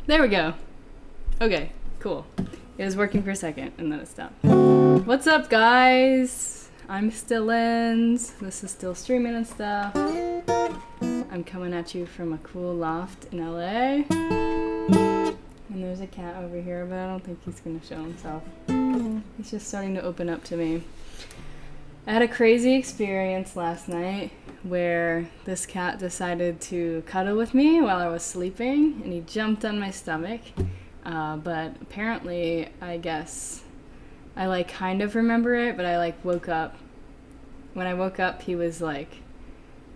There we go. Okay, cool. It was working for a second and then it stopped. What's up, guys? I'm still Lynz. This is still streaming and stuff. I'm coming at you from a cool loft in LA. And there's a cat over here, but I don't think he's gonna show himself. He's just starting to open up to me. I had a crazy experience last night where this cat decided to cuddle with me while I was sleeping, and he jumped on my stomach. But apparently, I guess, I like kind of remember it, but I like woke up. When I woke up, he was like,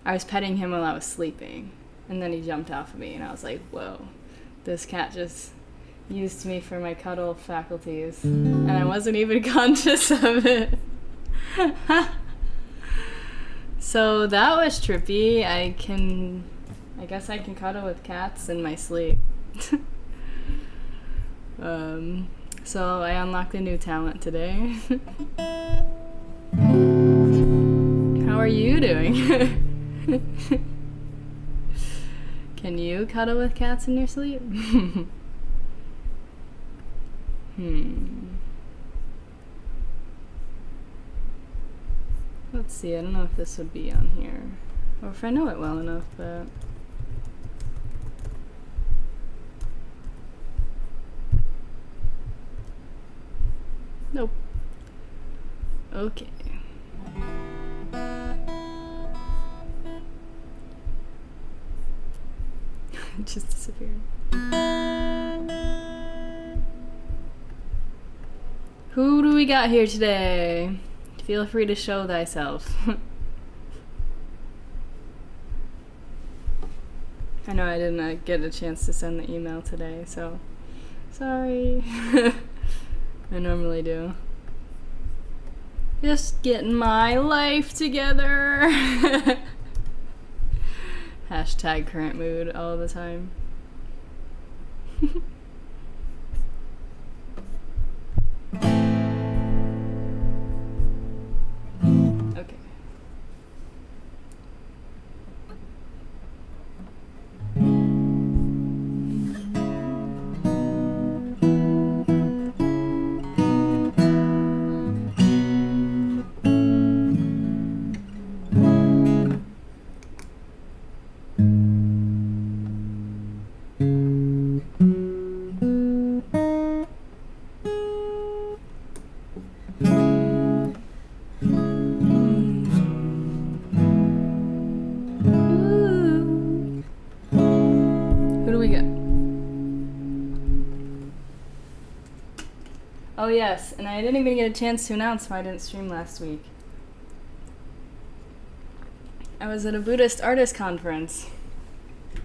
I was petting him while I was sleeping, and then he jumped off of me, and I was like, whoa, this cat just used me for my cuddle faculties, and I wasn't even conscious of it. So that was trippy. I guess I can cuddle with cats in my sleep. So I unlocked a new talent today. How are you doing? Can you cuddle with cats in your sleep? Let's see, I don't know if this would be on here, or if I know it well enough, but... Nope. Okay. It just disappeared. Who do we got here today? Feel free to show thyself. I know I didn't get a chance to send the email today, so sorry. I normally do. Just getting my life together. Hashtag current mood all the time. Okay. Oh yes, and I didn't even get a chance to announce why I didn't stream last week. I was at a Buddhist artist conference.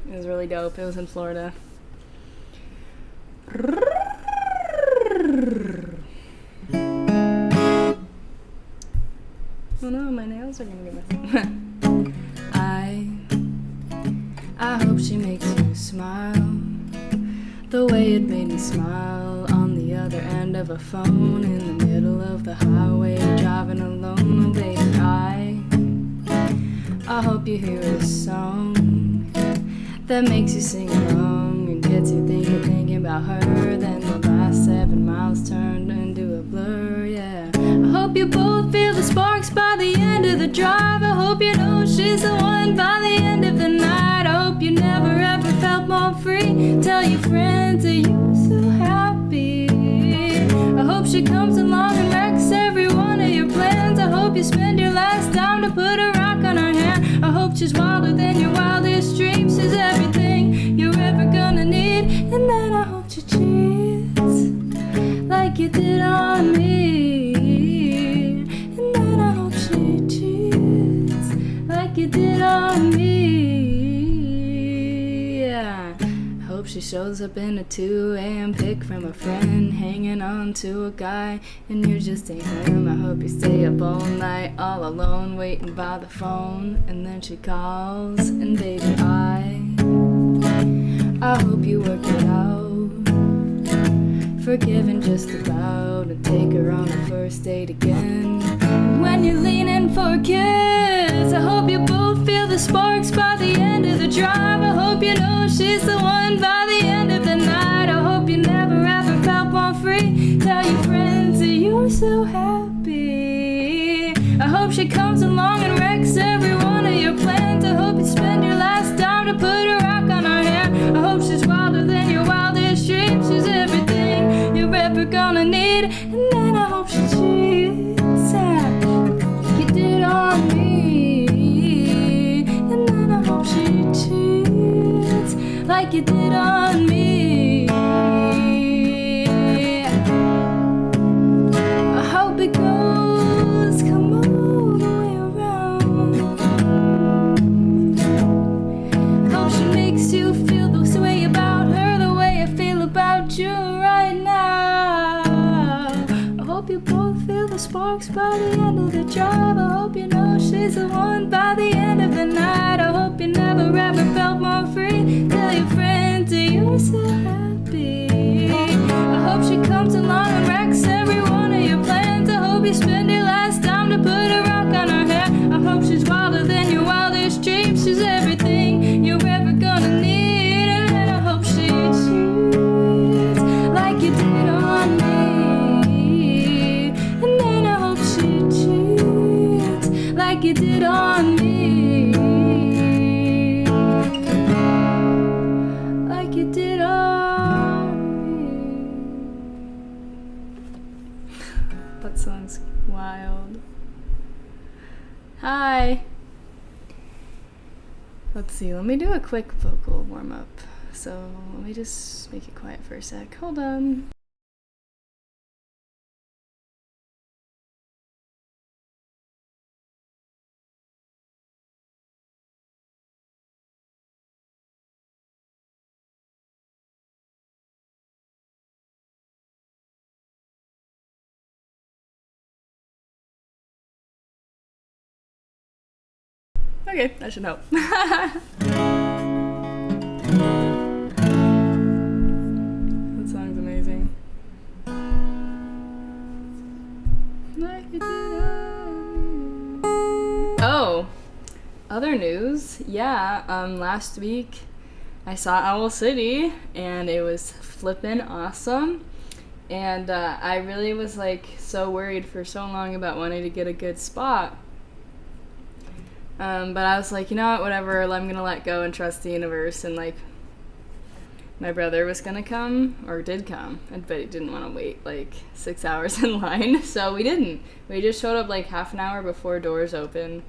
It was really dope. It was in Florida. Oh no, my nails are gonna get messy. I hope she makes you smile the way it made me smile on the other end of a phone in the middle of the highway driving alone. Oh baby, I hope you hear a song that makes you sing along and gets you thinking about her. Then the last 7 miles turned into a blur, yeah. I hope you both feel the sparks by the end of the drive. I hope you know she's the one by the end of the night. I hope you never ever felt more free. Tell your friends that you're so happy. I hope she comes along and wrecks every one of your plans. I hope you spend your last dime to put a rock on her hand. I hope she's wilder than your wildest dreams. She's everything you're ever gonna need. And then I hope she cheats like you did on me. And then I hope she cheats like you did on me. Yeah. I hope she shows up in a 2 a.m. pic from a friend hanging on to a guy and you just ain't him. I hope you stay up all night all alone waiting by the phone and then she calls and baby I hope you work it out, forgiving just about, and take her on a first date again. When you're leaning for a kiss, I hope you both feel the sparks by the end of the drive. I hope you know she's the one by the end of the night. so happy. I hope she comes along and wrecks every one of your plans. I hope you spend your last dime to put a rock on her hand. I hope she's wilder than your wildest dreams. She's everything you're ever gonna need. And then I hope she cheats like you did on me. And then I hope she cheats like you did on me. I hope it goes, come all the way around. Hope she makes you feel the way about her, the way I feel about you right now. I hope you both feel the sparks by the end of the drive. I hope you know she's the one by the end of the night. I hope you never ever felt more free. Tell your friends that you're so happy. I hope she comes along and wrecks every one of your plans. I hope you spend your last time to put a rock on her hair. I hope she's wilder than your wildest dreams. She's everything you're ever gonna need. And then I hope she cheats like you did on me. And then I hope she cheats like you did on me. Like you did on me. That song's wild. Hi. Let's see, let me do a quick vocal warm-up. So let me just make it quiet for a sec. Hold on. Okay, that should help. That song's amazing. Oh, other news. Yeah, last week I saw Owl City and it was flippin' awesome. And I really was like so worried for so long about wanting to get a good spot. But I was like, you know what, whatever, I'm gonna let go and trust the universe. And like, my brother was gonna come, or did come, but he didn't want to wait like 6 hours in line, so we didn't. We just showed up like half an hour before doors open,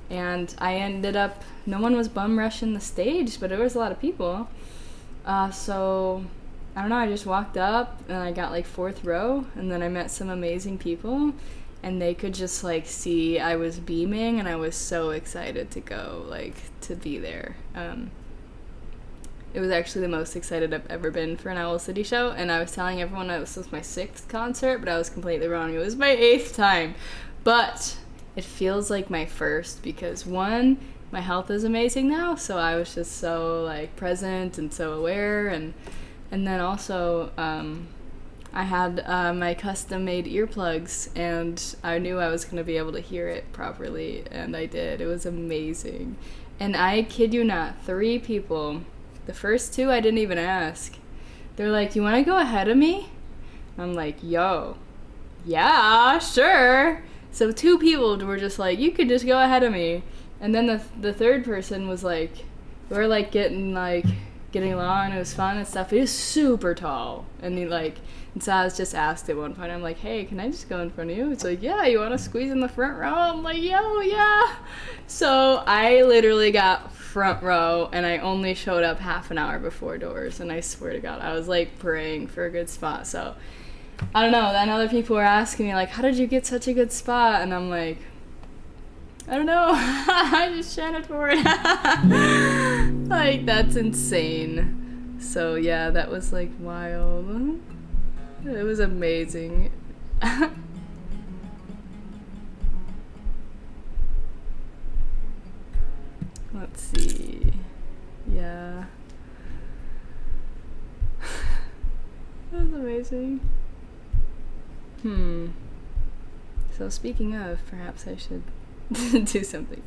and I ended up, no one was bum rushing the stage, but there was a lot of people. So, I don't know, I just walked up, and I got like 4th row, and then I met some amazing people. And they could just like see I was beaming, and I was so excited to go, like to be there. It was actually the most excited I've ever been for an Owl City show, and I was telling everyone this was my 6th concert, but I was completely wrong. It was my 8th time, but it feels like my 1st because one, my health is amazing now, so I was just so like present and so aware, and then also I had my custom-made earplugs, and I knew I was going to be able to hear it properly, and I did. It was amazing. And I kid you not, 3 people, the first 2 I didn't even ask. They're like, you want to go ahead of me? I'm like, yo, yeah, sure. So 2 people were just like, you could just go ahead of me. And then the third person was like, we were like getting along, and it was fun and stuff. He was super tall, and he like, and so I was just asked at one point, I'm like, hey, can I just go in front of you? It's like, yeah, you want to squeeze in the front row? I'm like, yo, yeah. So I literally got front row, and I only showed up half an hour before doors, and I swear to God, I was like praying for a good spot. So I don't know, then other people were asking me like, how did you get such a good spot? And I'm like, I don't know. I just chanted for it. Like, that's insane. So yeah, that was like wild. It was amazing. Let's see. Yeah. That was amazing. So speaking of, perhaps I should do something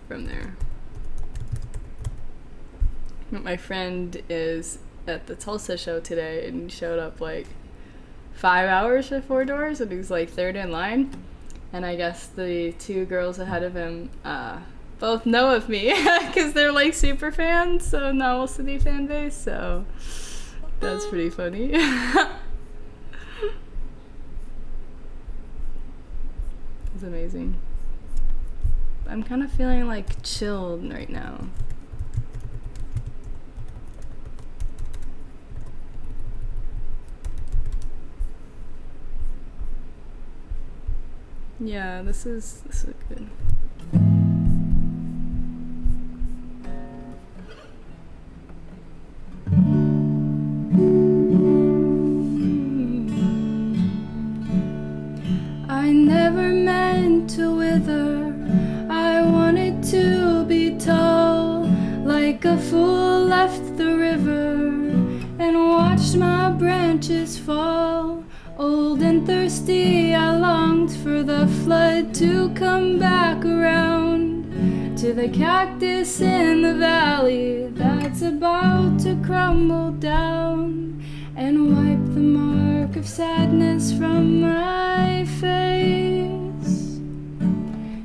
from there. My friend is at the Tulsa show today, and he showed up like 5 hours for 4 doors, and he's like third in line. And I guess the 2 girls ahead of him both know of me because they're like super fans, so Novel City fan base, so that's pretty funny. It's amazing. I'm kind of feeling like chilled right now. Yeah, this is good. I never meant to wither. I wanted to be tall, like a fool left the river and watched my branches fall. Old and thirsty, I longed for the flood to come back around to the cactus in the valley that's about to crumble down and wipe the mark of sadness from my face.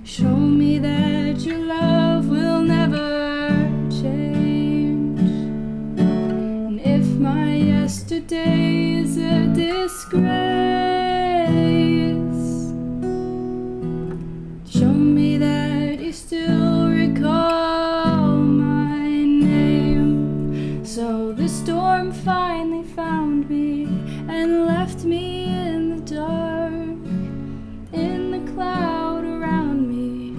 Show me that your love will never change, and if my yesterday is a disgrace, show me that you still recall my name. So the storm finally found me and left me in the dark, in the cloud around me.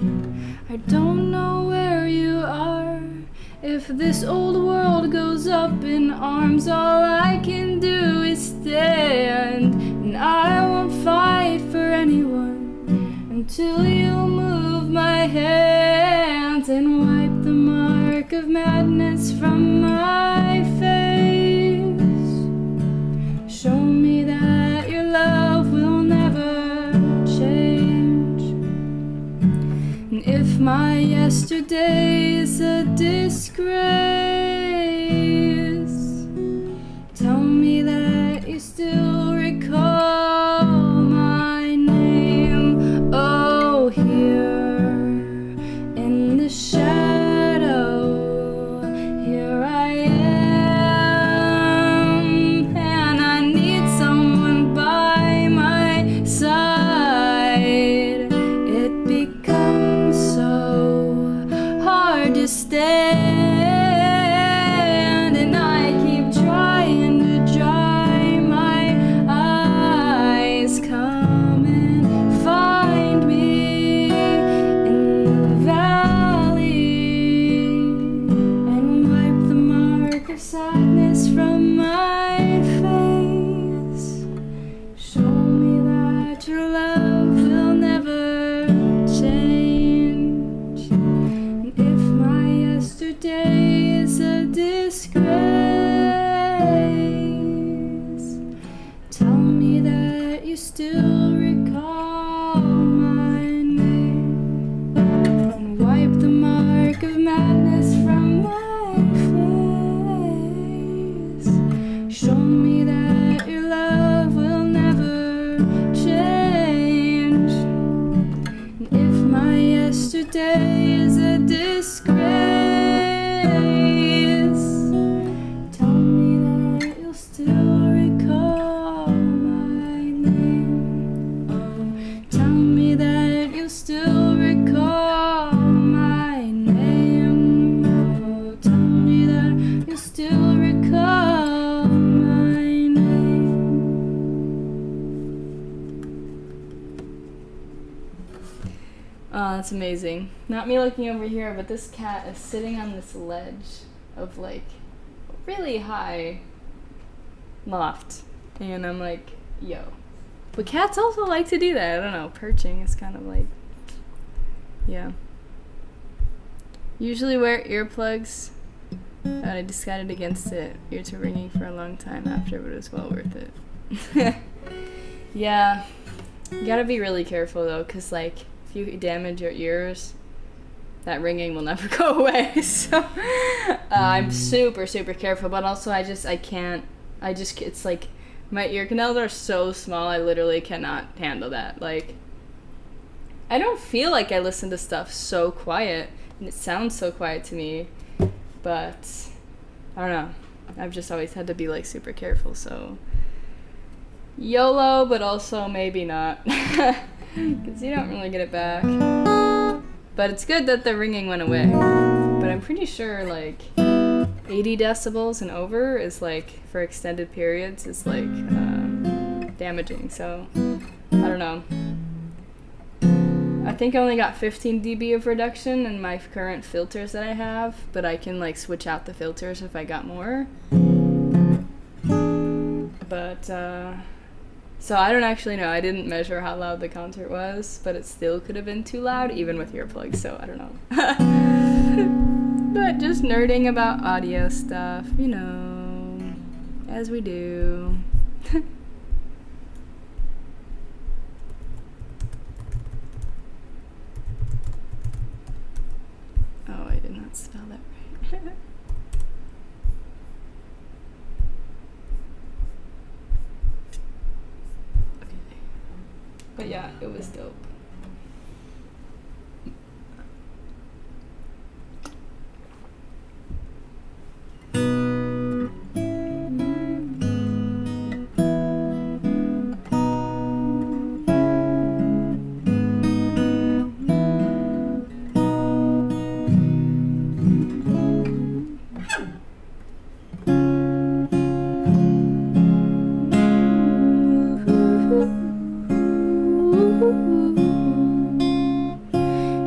I don't know where you are. If this old world goes up in arms, all I can do is stand, and I won't fight for anyone until you move my hands and wipe the mark of madness from my face. Show me that your love will never change, and if my yesterday is a disgrace, tell me that you still recall my name. Oh, here in the shadow, here I am, and I need someone by my side. It becomes so hard to stand, and I keep trying to dry my eyes. Come and find me in the valley and wipe the mark of sadness from my face. Show me that your love will never change, and if my yesterday is a disgrace, tell me that you still recall my name and wipe the mark of madness from my face. Show me that your love will never change, and if my yesterday is a disgrace, tell me that you'll still recall my name. Oh, tell me that you'll still recall my name. Oh, tell me that you'll still recall my name. Oh, that's amazing. Not me looking over here, but this cat is sitting on this ledge of like really high loft. And I'm like, yo. But cats also like to do that. I don't know. Perching is kind of like, yeah. Usually wear earplugs. But I decided against it. Ears were ringing for a long time after, but it was well worth it. Yeah. You gotta be really careful though, because like, if you damage your ears, that ringing will never go away. So I'm super careful, but also it's like My ear canals are so small, I literally cannot handle that. Like, I don't feel like I listen to stuff so quiet, and it sounds so quiet to me, but I don't know. I've just always had to be, like, super careful, so YOLO, but also maybe not, because you don't really get it back. But it's good that the ringing went away, but I'm pretty sure, like, 80 decibels and over is, like, for extended periods, is, like, damaging, so I don't know. I think I only got 15 dB of reduction in my current filters that I have, but I can, like, switch out the filters if I got more. But, so I don't actually know. I didn't measure how loud the concert was, but it still could have been too loud, even with earplugs, so I don't know. But just nerding about audio stuff, you know, as we do. Oh, I did not spell that right. Okay. But yeah, it was dope.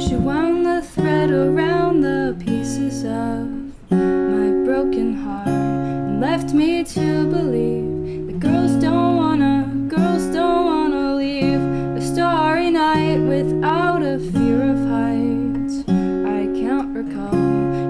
She wound the thread around the pieces of my broken heart and left me to believe that girls don't wanna leave a starry night without a fear of heights. I can't recall,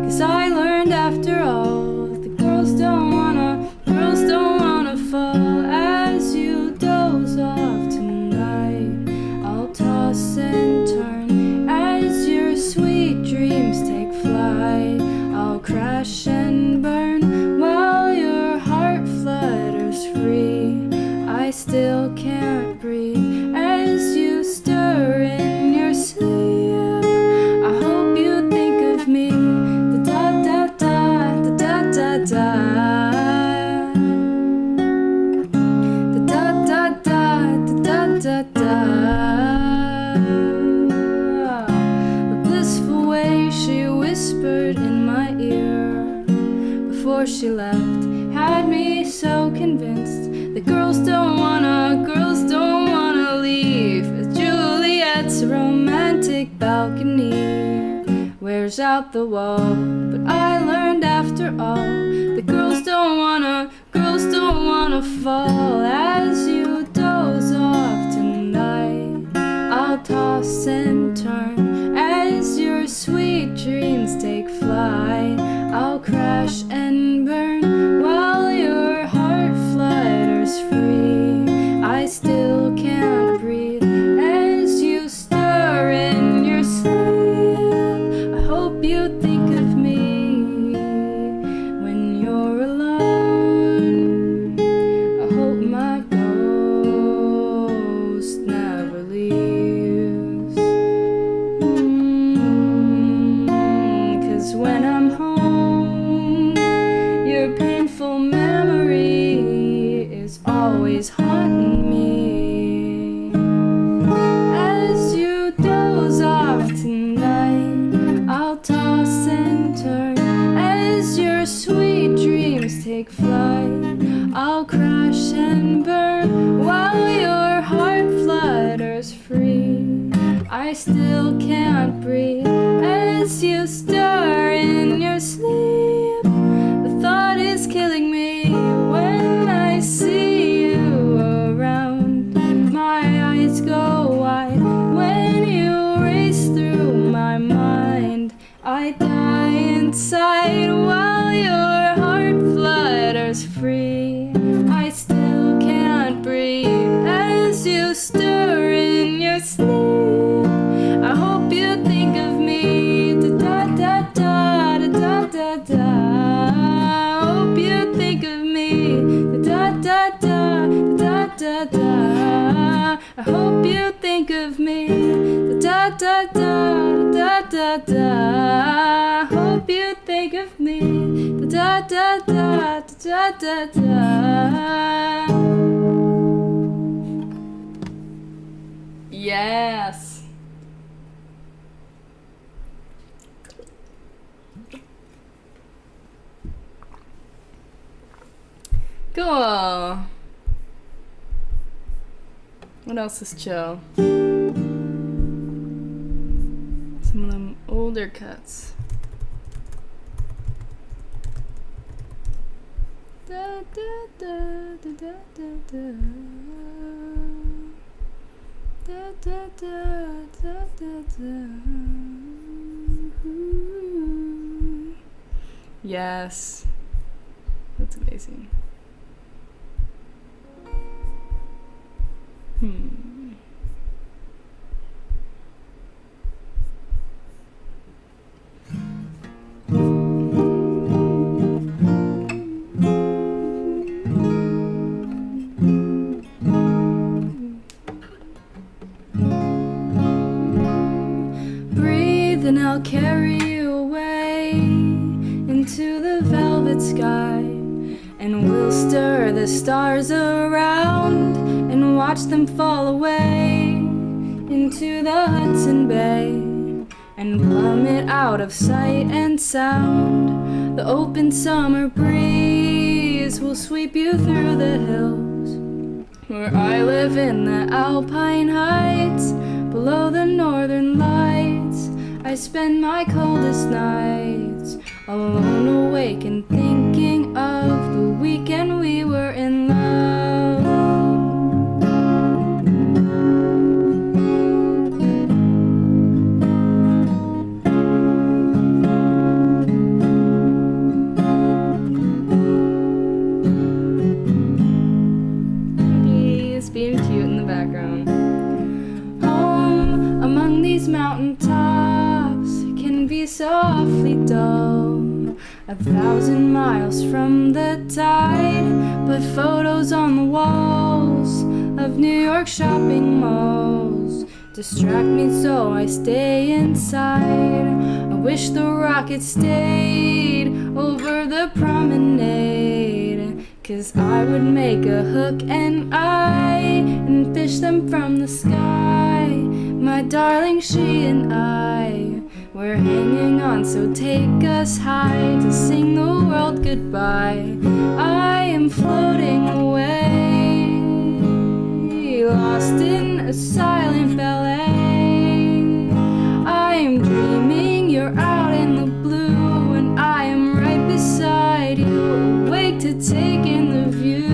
'cause I learned after all that girls don't wanna fall as you doze off tonight. I'll toss and turn as your sweet dreams take flight. I'll crash and burn while your heart flutters free. I still can't breathe as you stir in your sleep. I hope you think of me. Da da da da da da da. Da, da. The blissful way she whispered in my ear before she left had me so convinced that girls don't wanna leave. Juliet's romantic balcony wears out the wall, but I learned after all that girls don't wanna fall as you doze off tonight. I'll toss and turn as your sweet dreams take flight. I'll crash and burn while your heart flutters free. I still can't breathe as you stir in your sleep. I hope you think of me when you're alone. I hope my ghost never leaves. 'Cause when I'm home, your painful memory is always haunting me. As you doze off tonight, I'll toss and turn as your sweet dreams take flight. I'll crash and burn while your heart flutters free. I still can't breathe as you stir in your sleep. The thought is killing me when I see you around. My eyes go wide when you race through my mind. I die inside while your heart flutters free. I still can't breathe as you stir in your sleep. I hope you think of me. Da da da da da da da. I hope you think of me. Da da da I hope you think of me. Da da da da da da. I hope you think of me. Da da da da da da. Yes. Cool. What else is chill? Some of them older cuts. Da da da da da da da da da da da da. Yes, that's amazing. Breathe and I'll carry you away into the velvet sky, and we'll stir the stars around and watch them fall away into the Hudson Bay and plummet out of sight and sound. The open summer breeze will sweep you through the hills, where I live in the Alpine Heights, below the northern lights. I spend my coldest nights alone, awake and thinking of the weekend we were in love. He's being cute in the background. Home among these mountain tops can be so awfully dull, 1,000 miles from the tide, but photos on the walls of New York shopping malls distract me, so I stay inside. I wish the rocket stayed over the promenade, 'cause I would make a hook and eye and fish them from the sky. My darling, she and I, we're hanging on, so take us high to sing the world goodbye. I am floating away, lost in a silent ballet. I am dreaming you're out in the blue, and I am right beside you, awake to take in the view.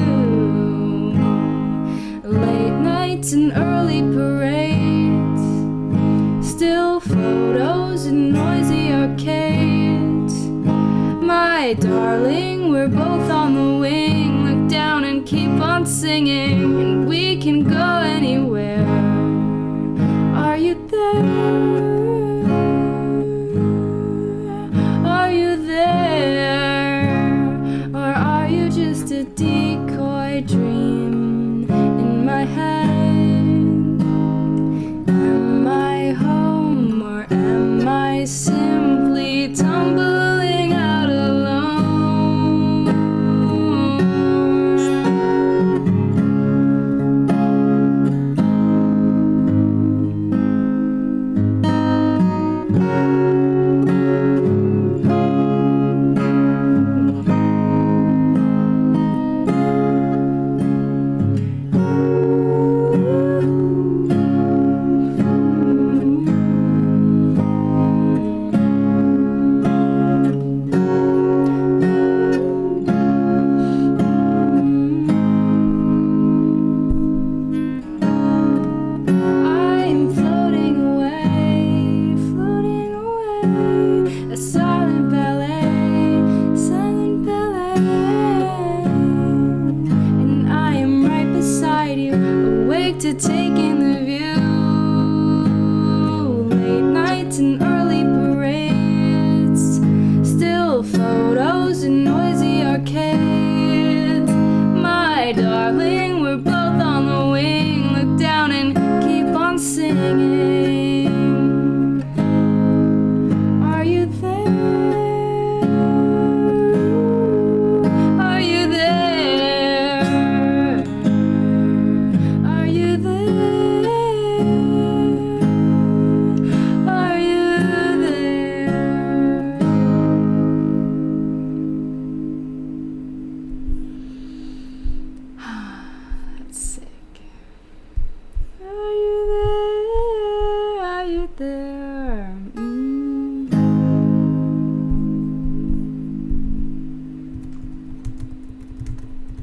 Late nights and early parades, still photos and noisy arcades. My darling, we're both on the wing. Look down and keep on singing, and we can go anywhere. Are you there? Are you there? Or are you just a decoy dream in my head? Am I home, or am I simply tumbling out alone?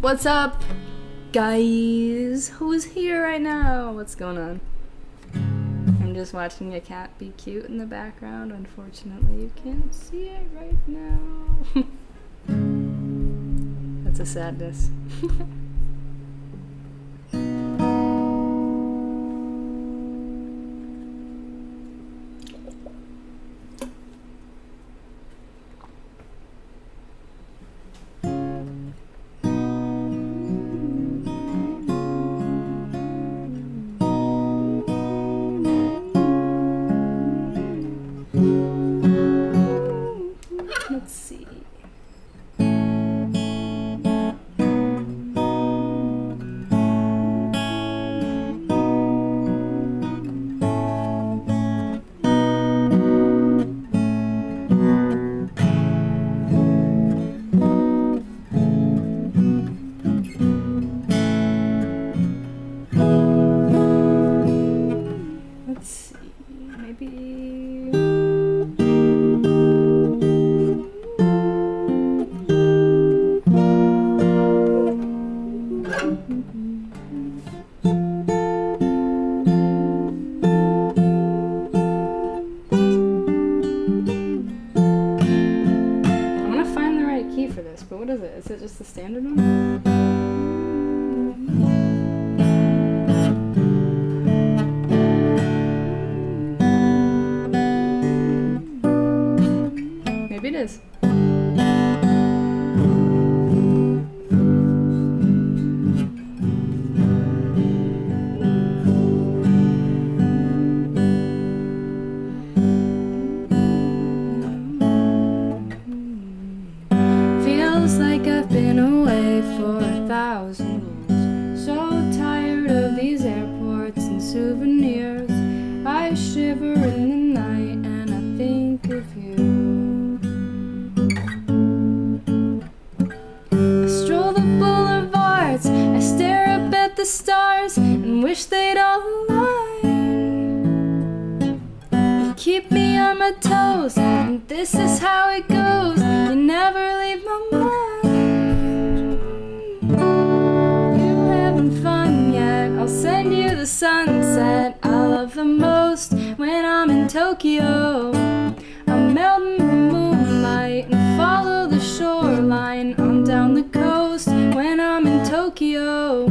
What's up, guys? Who's here right now? What's going on? I'm just watching a cat be cute in the background. Unfortunately, you can't see it right now. That's a sadness. Let's see. Let's see. Maybe. But what is it? Is it just the standard one? Maybe it is. Like I've been away for 1,000 years. So tired of these airports and souvenirs. I shiver in the night and I think of you. I stroll the boulevards, I stare up at the stars and wish they'd all align. You keep me on my toes, and this is how it goes. You never leave my mind. I'll send you the sunset I love the most when I'm in Tokyo. I'll melt in the moonlight and follow the shoreline on down the coast when I'm in Tokyo.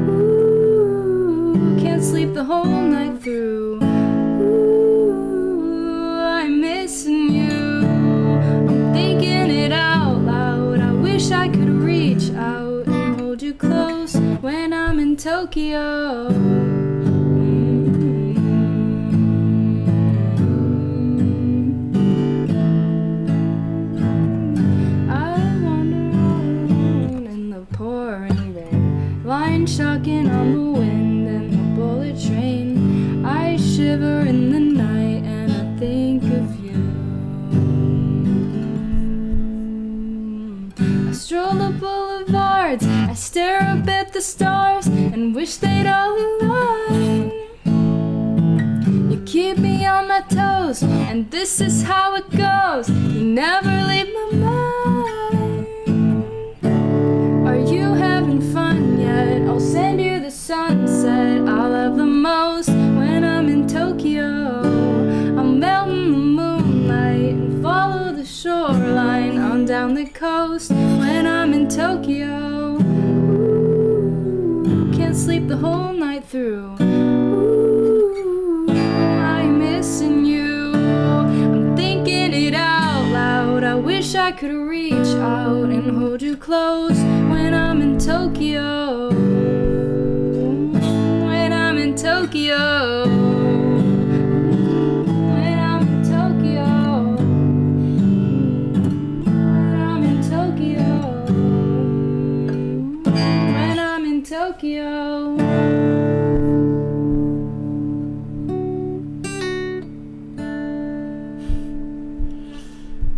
Ooh, can't sleep the whole night through. Ooh, I'm missing you. I'm thinking it out loud. I wish I could reach out and hold you close when I'm in Tokyo. I wander around in the pouring rain, line shocking on the wind and the bullet train. I shiver in the night and I think of you. I stroll the boulevards, I stare up at the stars and wish they'd all align. You keep me on my toes, and this is how it goes. You never leave my mind. Are you having fun yet? I'll send you the sunset I love the most when I'm in Tokyo. I'll melt in the moonlight and follow the shoreline on down the coast when I'm in Tokyo. Ooh, can't sleep the whole night through. Ooh, I'm missing you. I'm thinking it out loud. I wish I could reach out and hold you close when I'm in Tokyo. When I'm in Tokyo. When I'm in Tokyo. When I'm in Tokyo. When I'm in Tokyo.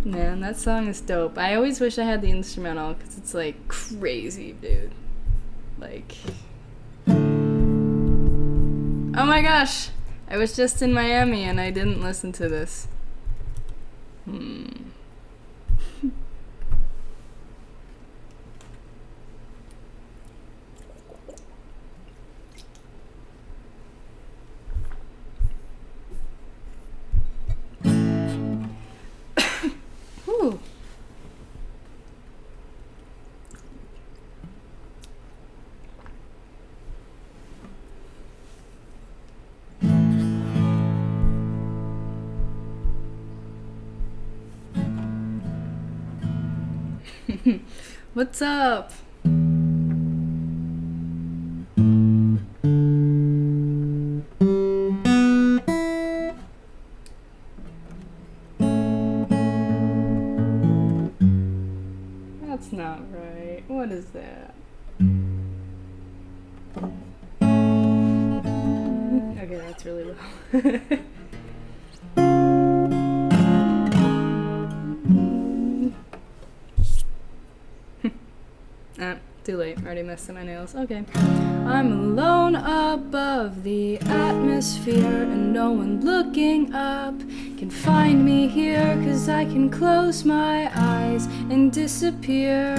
Man, that song is dope. I always wish I had the instrumental because it's like crazy, dude. Like, oh my gosh, I was just in Miami and I didn't listen to this. What's up? That's not right. What is that? Okay, that's really low. Too late. Already messed up my nails. Okay. I'm alone above the atmosphere, and no one looking up can find me here, 'cause I can close my eyes and disappear.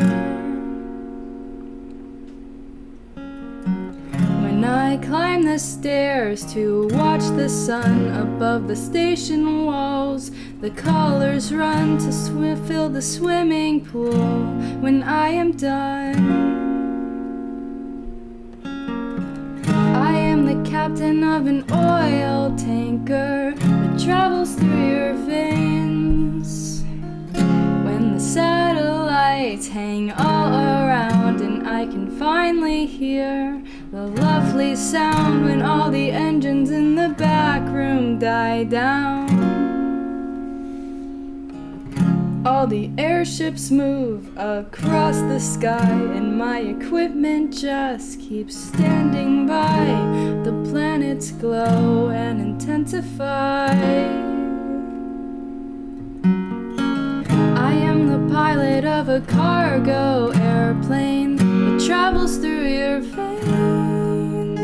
When I climb the stairs to watch the sun above the station walls, the callers run to fill the swimming pool when I am done. I am the captain of an oil tanker that travels through your veins. When the satellites hang all around and I can finally hear the lovely sound when all the engines in the back room die down. All the airships move across the sky, and my equipment just keeps standing by. The planets glow and intensify. I am the pilot of a cargo airplane that travels through your veins.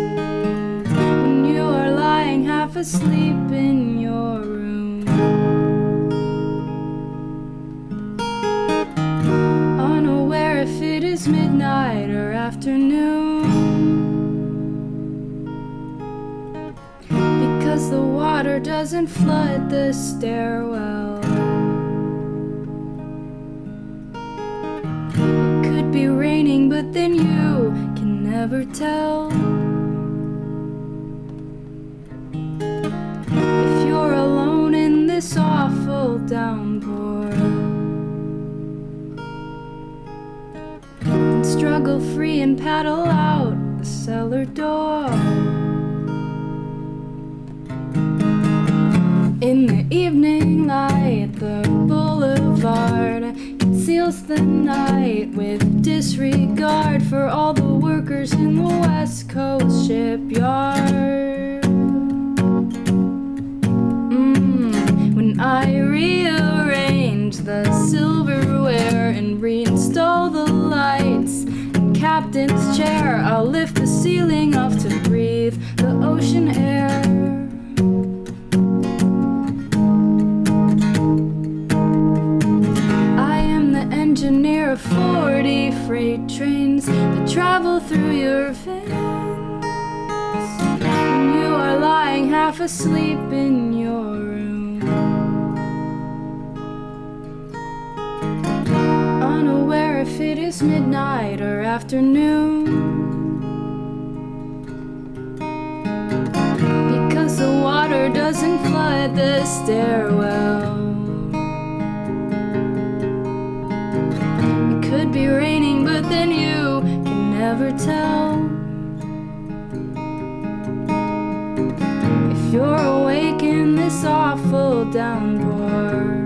When you are lying half asleep in your room, unaware if it is midnight or afternoon, because the water doesn't flood the stairwell. It could be raining, but then you can never tell. If you're alone in this awful downpour, struggle free and paddle out the cellar door. In the evening light, the boulevard conceals the night with disregard for all the workers in the West Coast shipyard. When I rearrange the silverware and reinstall the lights, captain's chair, I'll lift the ceiling off to breathe the ocean air. I am the engineer of 40 freight trains that travel through your veins. When you are lying half asleep in your room, unaware if it is midnight or afternoon, because the water doesn't flood the stairwell. It could be raining, but then you can never tell. If you're awake in this awful downpour,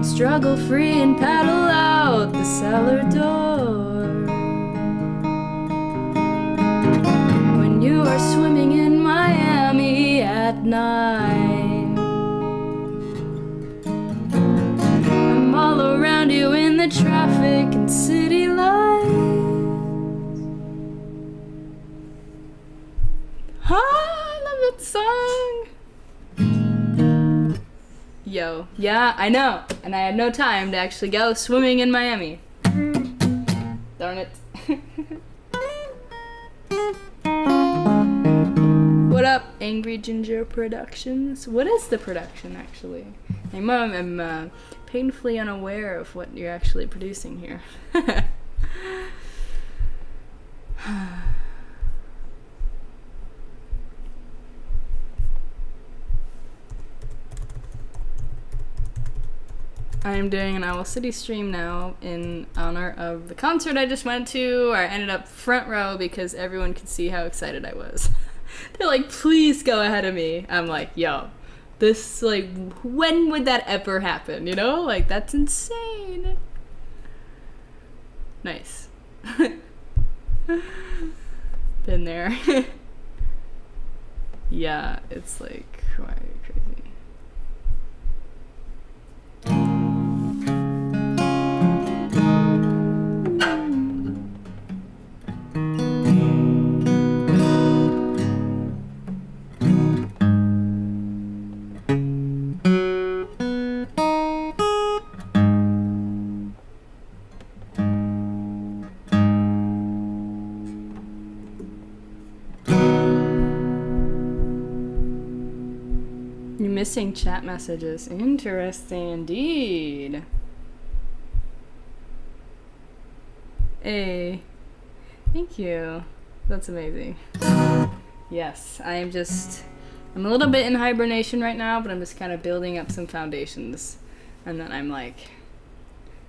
struggle free and paddle out the cellar door. When you are swimming in Miami at night, I'm all around you in the traffic and city lights. I love that song. Yo, yeah, I know, and I had no time to actually go swimming in Miami. Darn it. What up, Angry Ginger Productions? What is the production, actually? I'm painfully unaware of what you're actually producing here. I'm doing an Owl City stream now in honor of the concert I just went to. I ended up front row because everyone could see how excited I was. They're like, please go ahead of me. I'm like, yo, this, like, when would that ever happen, you know? Like, that's insane. Nice. Been there. Yeah, it's like quite crazy. Missing chat messages. Interesting indeed. Hey. Thank you. That's amazing. Yes, I'm a little bit in hibernation right now, but I'm just kind of building up some foundations. And then I'm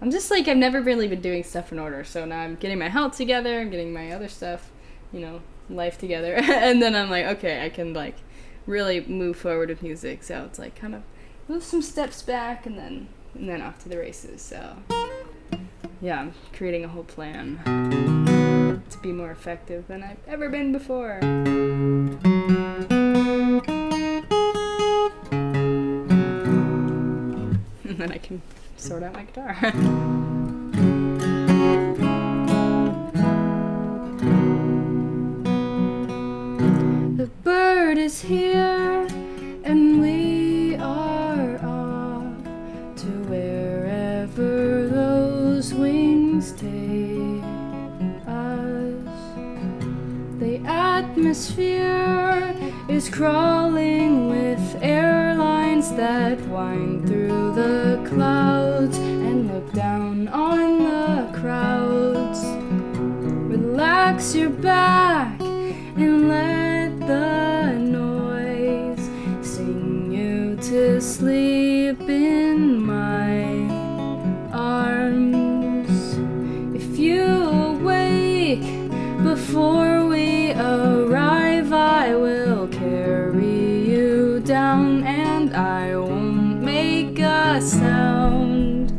just like, I've never really been doing stuff in order. So now I'm getting my health together, I'm getting my other stuff, you know, life together. And then I'm like, okay, I can like really move forward with music. So it's like kind of move some steps back and then off to the races. So yeah, I'm creating a whole plan to be more effective than I've ever been before. And then I can sort out my guitar. The bird is here, and we are off to wherever those wings take us. The atmosphere is crawling with airlines that wind through the clouds and look down on the crowds. Relax your back and let the noise sing you to sleep in my arms. If you awake before we arrive, I will carry you down and I won't make a sound.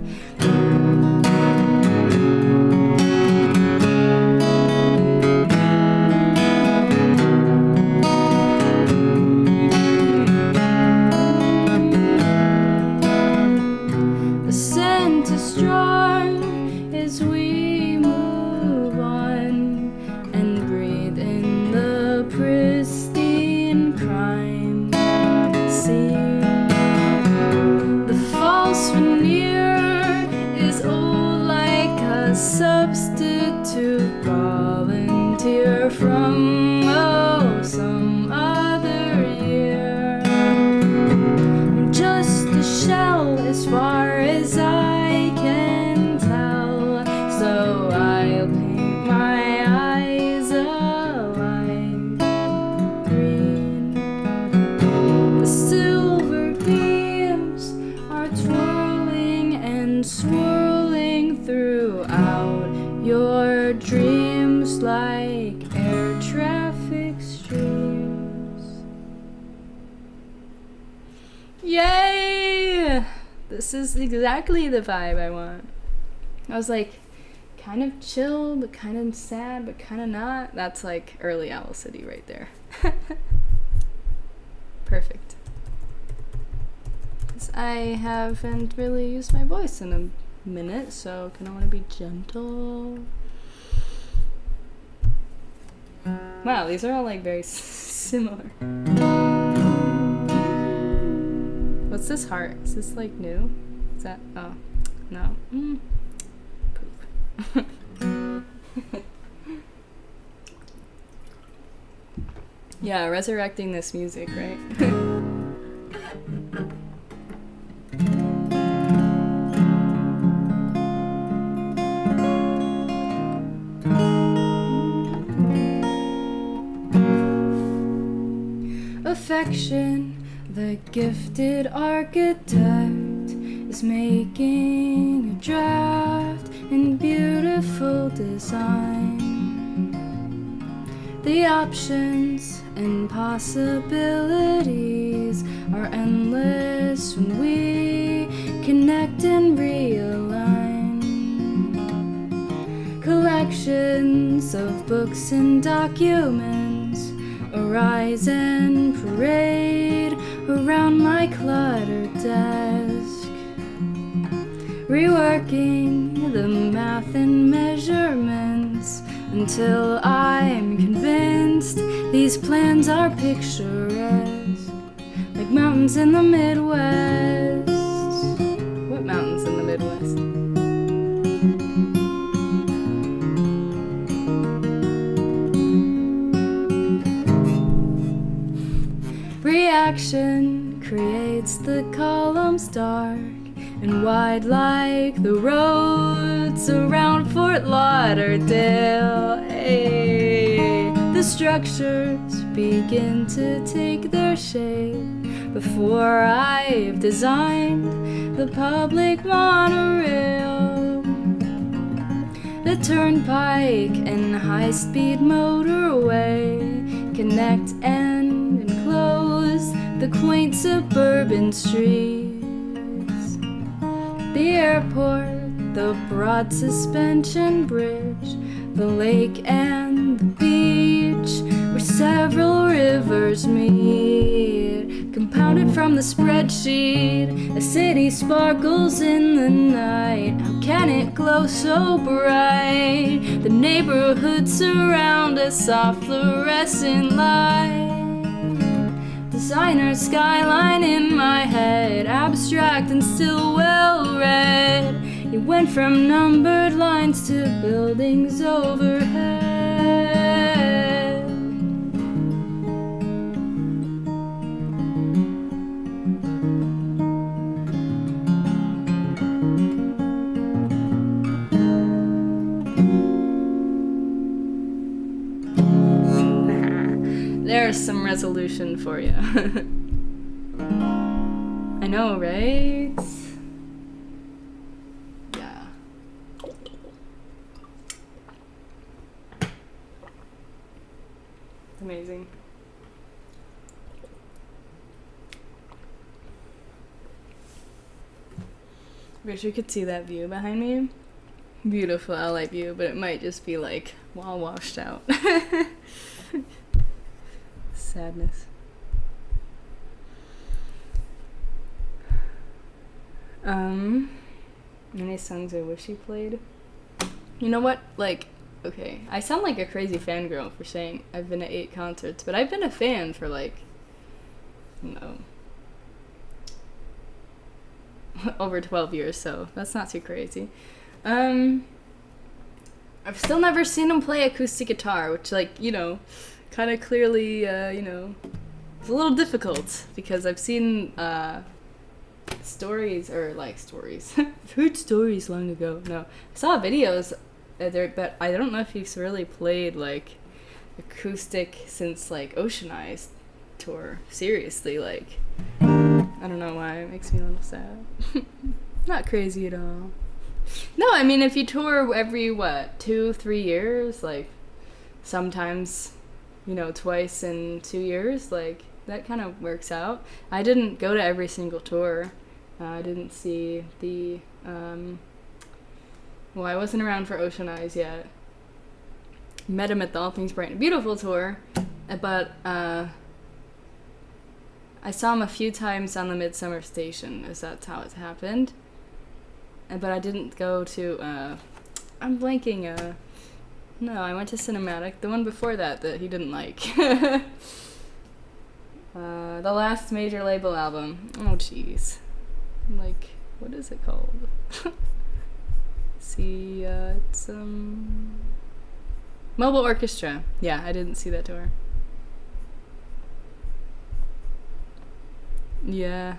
Strong as we move on and breathe in the pristine crime scene. The false veneer is old like a substitute volunteer from some other year. I'm just a shell as far as I can tell, so I'll paint my eyes a light green. The silver beams are twirling and swirling throughout your dreams like air traffic streams. Yay! This is exactly the vibe I want. I was like, kind of chill, but kind of sad, but kind of not. That's like early Owl City right there. Perfect. Because I haven't really used my voice in a minute, so kind of want to be gentle. Wow, these are all like very similar. What's this heart? Is this like new? Is that, oh, no. Poop. Yeah, resurrecting this music, right? Affection, the gifted architect, is is making a draft in beautiful design. The options and possibilities are endless when we connect and realign. Collections of books and documents arise and parade around my cluttered desk, reworking the math and measurements until I'm convinced these plans are picturesque, like mountains in the Midwest. What mountains in the Midwest? Reaction creates the columns dark and wide like the roads around Fort Lauderdale. Hey, the structures begin to take their shape before I've designed the public monorail. The turnpike and high-speed motorway connect and enclose the quaint suburban streets. The airport, the broad suspension bridge, the lake and the beach, where several rivers meet, compounded from the spreadsheet. A city sparkles in the night. How can it glow so bright? The neighborhoods surround a soft fluorescent light. Designer skyline in my head, abstract and still well read. It went from numbered lines to buildings overhead. There's some resolution for you. I know, right? Yeah. It's amazing. Wish you could see that view behind me. Beautiful LA view, but it might just be like all washed out. Sadness. Any songs I wish you played? You know what? Like, okay, I sound like a crazy fangirl for saying I've been to 8 concerts, but I've been a fan for like, over 12 years, so that's not too crazy. I've still never seen him play acoustic guitar, which, like, kind of clearly, it's a little difficult because I've seen stories. I've heard stories long ago. No, I saw videos there, but I don't know if he's really played like acoustic since like Oceanized tour. Seriously, like, I don't know why it makes me a little sad. Not crazy at all. No, I mean, if you tour every 2-3 years, like sometimes, twice in 2 years, like that kind of works out. I didn't go to every single tour. I didn't see the, I wasn't around for Ocean Eyes yet. Met him at the All Things Bright and Beautiful tour, but I saw him a few times on the Midsummer Station, as that's how it happened. But I didn't go to, I'm blanking, no, I went to Cinematic, the one before that he didn't like. The last major label album. Oh, jeez. Like, what is it called? See, it's, Mobile Orchestra. Yeah, I didn't see that tour. Yeah.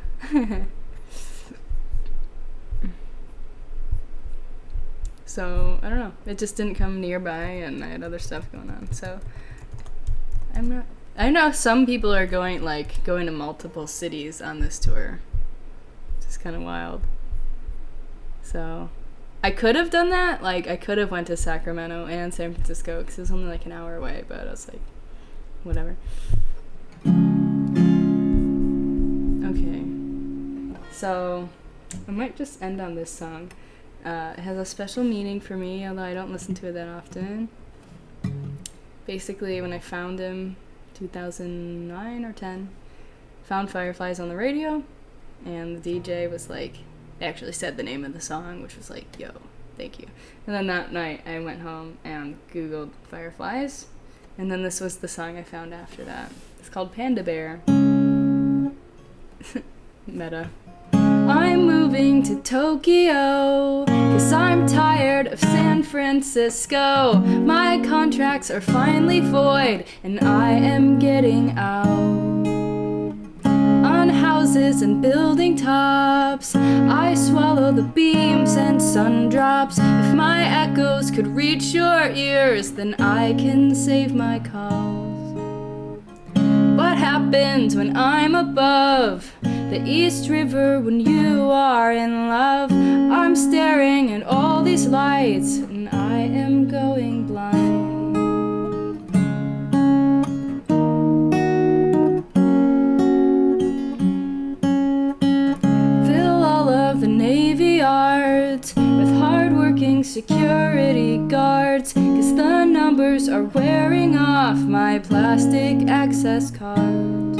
So, I don't know. It just didn't come nearby, and I had other stuff going on. So, I know some people are going to multiple cities on this tour. It's kind of wild. So I could have done that. Like, I could have went to Sacramento and San Francisco because it was only like an hour away, but I was like, whatever. Okay. So I might just end on this song. It has a special meaning for me, although I don't listen to it that often. Basically, when I found him, 2009 or 10, found Fireflies on the radio, and the DJ was like, actually said the name of the song, which was like, yo, thank you. And then that night, I went home and Googled Fireflies, and then this was the song I found after that. It's called Panda Bear. Meta. I'm moving to Tokyo, 'cause I'm tired of San Francisco. My contracts are finally void, and I am getting out. On houses and building tops, I swallow the beams and sun drops. If my echoes could reach your ears, then I can save my cause. What happens when I'm above the East River when you are in love? I'm staring at all these lights and I am going blind. Fill all of the Navy Yards with hard-working security guards, 'cause the numbers are wearing off my plastic access card.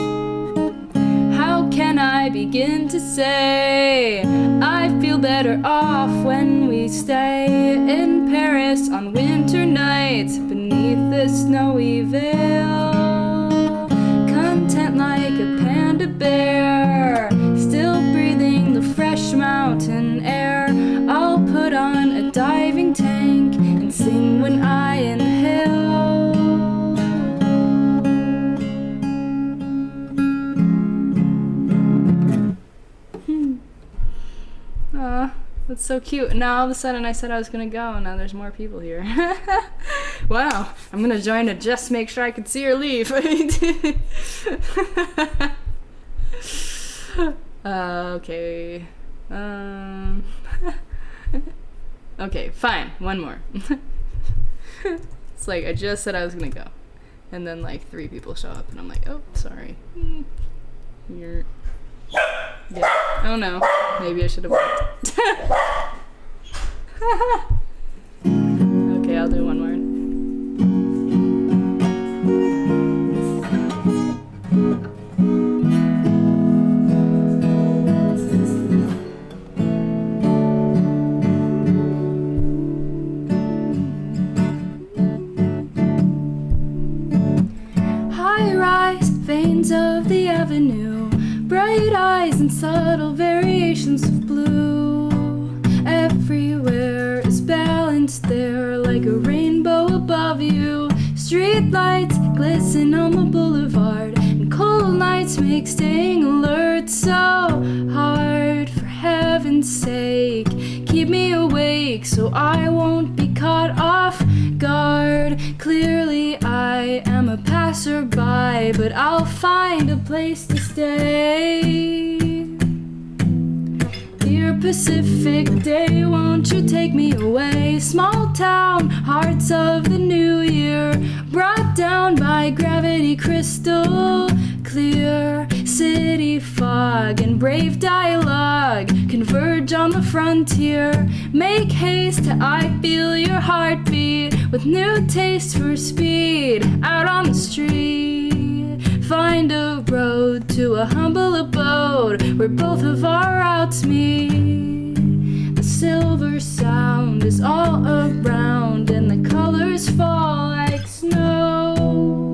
How can I begin to say I feel better off when we stay in Paris on winter nights beneath the snowy veil, content like a panda bear, still breathing the fresh mountain air. I'll put on a diving tank and sing when I inhale. That's so cute. Now all of a sudden I said I was gonna go, and now there's more people here. Wow, I'm gonna join to just make sure I can see her leave. Okay. Okay, fine. One more. It's like I just said I was gonna go, and then like 3 people show up, and I'm like, oh, sorry. You're. Yeah. Oh no. Maybe I should have walked. Okay, I'll do one more. High-rise veins of the avenue, bright eyes and subtle variations of blue. Everywhere is balanced there like a rainbow above you. Street lights glisten on the boulevard, and cold nights make staying alert so hard. For heaven's sake, keep me awake so I won't be caught off guard. Clearly I am a passerby, but I'll find a place to stay. Dear Pacific Day, won't you take me away? Small town, hearts of the new year, brought down by gravity crystal clear. City fog and brave dialogue converge on the frontier. Make haste, I feel your heartbeat with new taste for speed. Out on the street, find a road to a humble abode where both of our routes meet. The silver sound is all around and the colors fall like snow.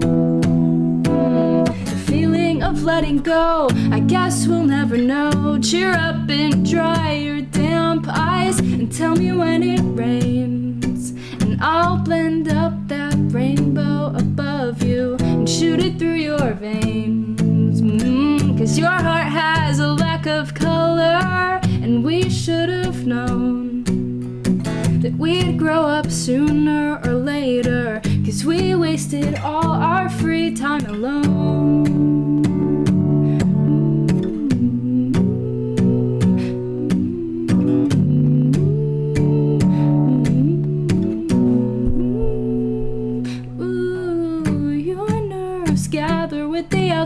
The feeling of letting go, I guess we'll never know. Cheer up and dry your damp eyes and tell me when it rains, and I'll blend up that rainbow above you and shoot it through your veins. 'Cause your heart has a lack of color, and we should have known that we'd grow up sooner or later, 'cause we wasted all our free time alone.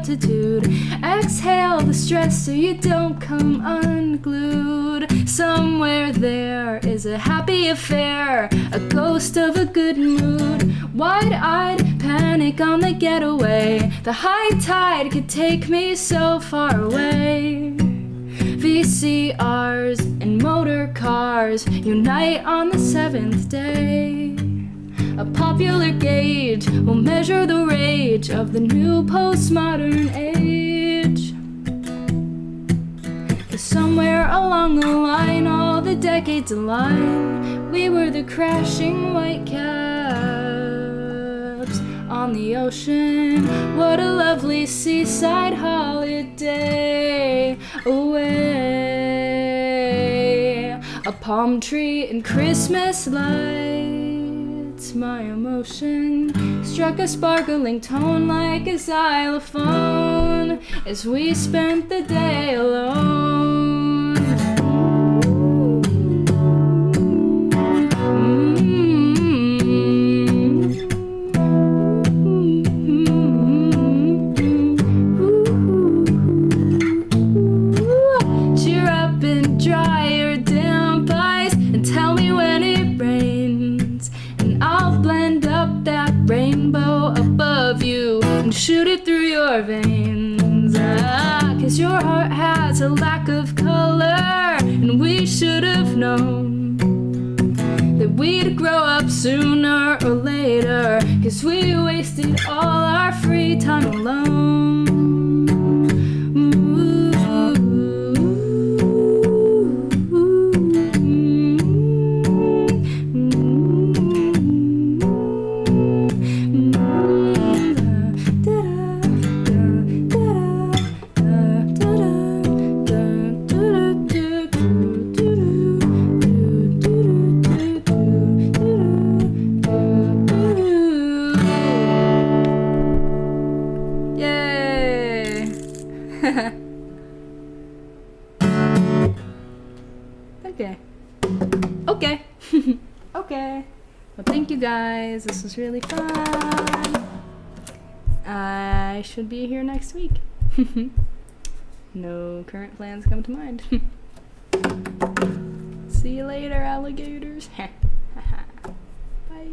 altitude. Exhale the stress so you don't come unglued. Somewhere there is a happy affair, a ghost of a good mood. Wide-eyed panic on the getaway. The high tide could take me so far away. VCRs and motor cars unite on the 7th day. A popular gauge will measure the rage of the new postmodern age. 'Cause somewhere along the line, all the decades align, we were the crashing white caps on the ocean. What a lovely seaside holiday away. A palm tree and Christmas lights, my emotion struck a sparkling tone like a xylophone as we spent the day alone. Shoot it through your veins, 'cause your heart has a lack of color, and we should have known that we'd grow up sooner or later, 'cause we wasted all our free time alone. Okay. Okay. Well, thank you guys. This was really fun. I should be here next week. No current plans come to mind. See you later, alligators. Bye.